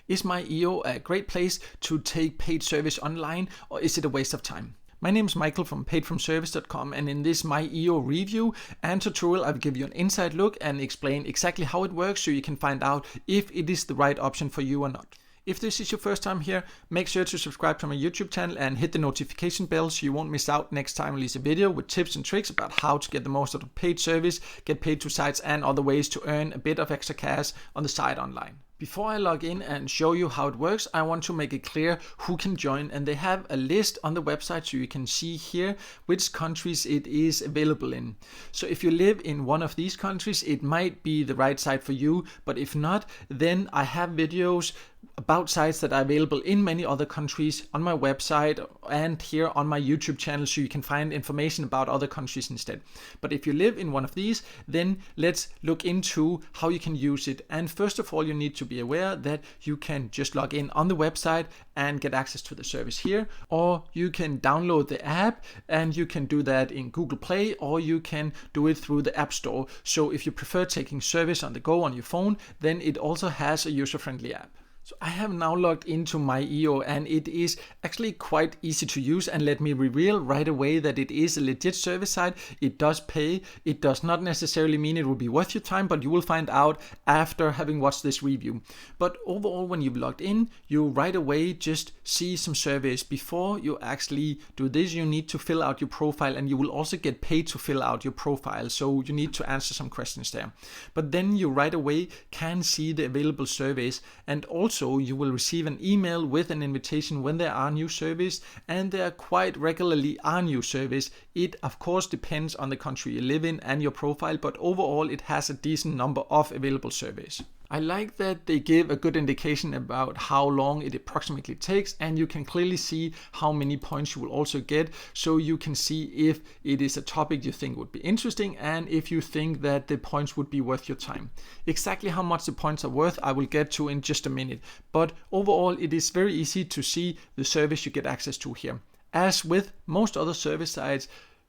Is Myiyo a great place to take paid service online, or is it a waste of time? My name is Michael from paidfromservice.com, and in this Myiyo review and tutorial I will give you an inside look and explain exactly how it works so you can find out if it is the right option for you or not. If this is your first time here, make sure to subscribe to my YouTube channel and hit the notification bell so you won't miss out next time I release a video with tips and tricks about how to get the most out of paid service, get paid to sites, and other ways to earn a bit of extra cash on the side online. Before I log in and show you how it works, I want to make it clear who can join, and they have a list on the website so you can see here which countries it is available in. So if you live in one of these countries, it might be the right site for you, but if not, then I have videos about sites that are available in many other countries on my website and here on my YouTube channel, so you can find information about other countries instead. But if you live in one of these, then let's look into how you can use it. And first of all, you need to be aware that you can just log in on the website and get access to the service here, or you can download the app, and you can do that in Google Play, or you can do it through the App Store. So if you prefer taking service on the go on your phone, then it also has a user-friendly app. So I have now logged into Myiyo, and it is actually quite easy to use, and let me reveal right away that it is a legit service site. It does pay. It does not necessarily mean it will be worth your time, but you will find out after having watched this review. But overall, when you've logged in, you right away just see some service. Before you actually do this, you need to fill out your profile, and you will also get paid to fill out your profile. So you need to answer some questions there. But then you right away can see the available surveys, and also you will receive an email with an invitation when there are new surveys, and there quite regularly are new surveys. It of course depends on the country you live in and your profile, but overall it has a decent number of available surveys. I like that they give a good indication about how long it approximately takes, and you can clearly see how many points you will also get, so you can see if it is a topic you think would be interesting and if you think that the points would be worth your time. Exactly how much the points are worth I will get to in just a minute, but overall it is very easy to see the service you get access to here. As with most other service sites,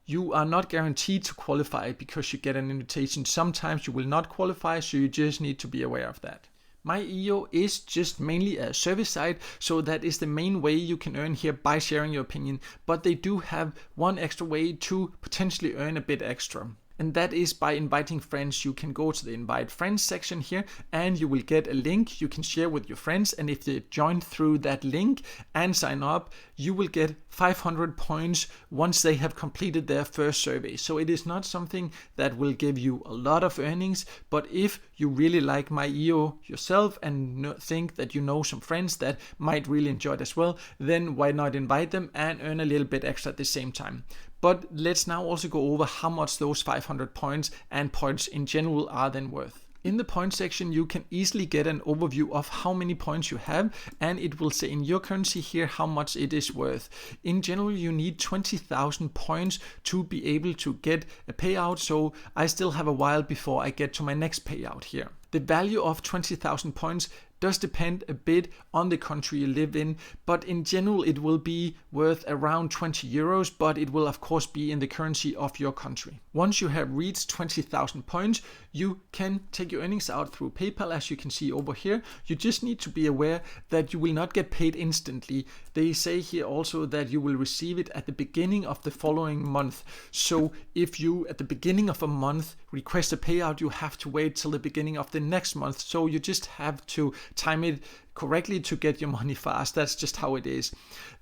you are not guaranteed to qualify because you get an invitation. Sometimes you will not qualify, so you just need to be aware of that. Myiyo is just mainly a service site, so that is the main way you can earn here by sharing your opinion. But they do have one extra way to potentially earn a bit extra. And that is by inviting friends. You can go to the invite friends section here, and you will get a link you can share with your friends, and if they join through that link and sign up, you will get 500 points once they have completed their first survey. So it is not something that will give you a lot of earnings, but if you really like Myiyo yourself and think that you know some friends that might really enjoy it as well, then why not invite them and earn a little bit extra at the same time. But let's now also go over how much those 500 points and points in general are then worth. In the point section, you can easily get an overview of how many points you have, and it will say in your currency here how much it is worth. In general, you need 20,000 points to be able to get a payout, so I still have a while before I get to my next payout here. The value of 20,000 points does depend a bit on the country you live in, but in general it will be worth around 20 euros, but it will of course be in the currency of your country. Once you have reached 20,000 points, you can take your earnings out through PayPal, as you can see over here. You just need to be aware that you will not get paid instantly. They say here also that you will receive it at the beginning of the following month. So if you at the beginning of a month request a payout, you have to wait till the beginning of the next month. So you just have to time it correctly to get your money fast. That's just how it is.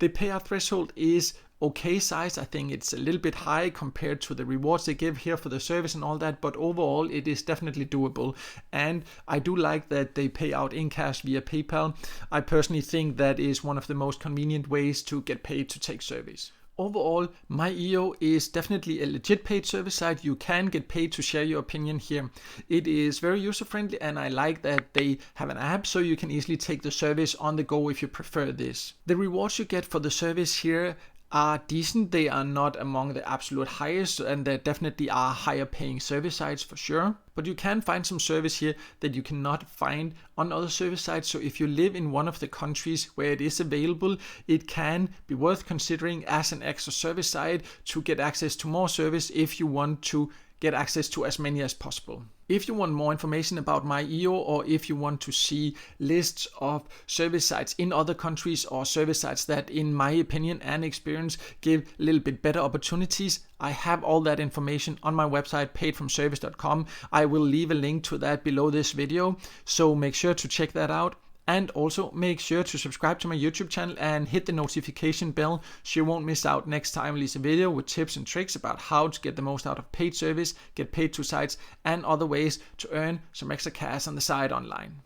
The payout threshold is okay size. I think it's a little bit high compared to the rewards they give here for the service and all that, but overall it is definitely doable. And I do like that they pay out in cash via PayPal. I personally think that is one of the most convenient ways to get paid to take service. Overall, Myiyo is definitely a legit paid service site. You can get paid to share your opinion here. It is very user friendly, and I like that they have an app so you can easily take the service on the go if you prefer this. The rewards you get for the service here are decent. They are not among the absolute highest, and there definitely are higher paying service sites for sure. But you can find some service here that you cannot find on other service sites. So if you live in one of the countries where it is available, it can be worth considering as an extra service site to get access to more service if you want to get access to as many as possible. If you want more information about Myiyo, or if you want to see lists of service sites in other countries or service sites that, in my opinion and experience, give a little bit better opportunities, I have all that information on my website, paidfromservice.com. I will leave a link to that below this video, so make sure to check that out. And also make sure to subscribe to my YouTube channel and hit the notification bell so you won't miss out next time I release a video with tips and tricks about how to get the most out of paid service, get paid to sites, and other ways to earn some extra cash on the side online.